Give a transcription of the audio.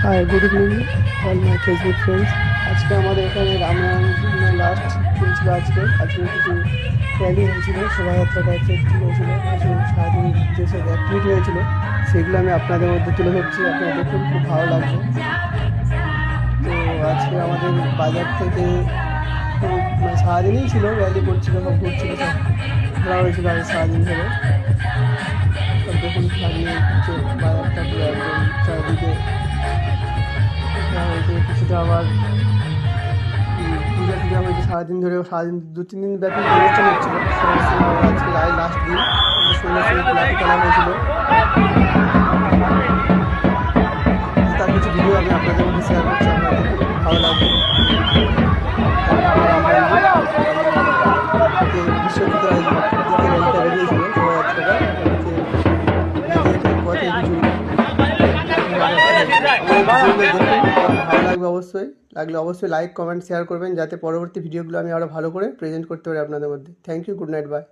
High, good evening all my Facebook friends. আজকে আমাদের এখানে রামনবমী লাস্ট দিন ছিল। আজকে কিছু র্যালি হয়েছিল, শোভাযাত্রা টাইপের কিছু হয়েছিল, কিছু সারাদিন যেসব অ্যাক্টিভিটি হয়েছিল সেগুলো আমি আপনাদের মধ্যে তুলে ধরছি। আপনারা দেখুন, খুব ভালো লাগবে। তো আজকে আমাদের বাজার থেকে মানে সারাদিনই ছিল, র্যালি করছিল, সব ঘুরছিল, সব ঘোরা হয়েছিল আজ সারাদিন ধরে। সব দেখুন সারিয়ে যে বাজারটা পুরো একদম চারিদিকে হয়েছে। কিছুটা আবার পূজা টুজা হয়েছে সারাদিন ধরে, সারাদিন 2-3 দিন ব্যাপী অনুষ্ঠান হচ্ছিল। সন্ধ্যের সময় আবার আজকে লাস্ট দিন, সন্ধ্যের সময় লাঠি খেলা হয়েছিল। তার কিছু ভিডিও আমি আপনাদের মধ্যে শেয়ার করছি, আপনাদের খুব ভালো লাগবে। বিশ্বজিৎ রায় দিকে র্যালিটা বেরিয়েছিল, শোভাযাত্রাটা পথে কিছু ভালো লাগবে। অবশ্যই লাইক কমেন্ট শেয়ার করবেন, যাতে পরবর্তী ভিডিওগুলো আমি আরও ভালো করে প্রেজেন্ট করতে পারি আপনাদের মধ্যে। Thank you, good night, by.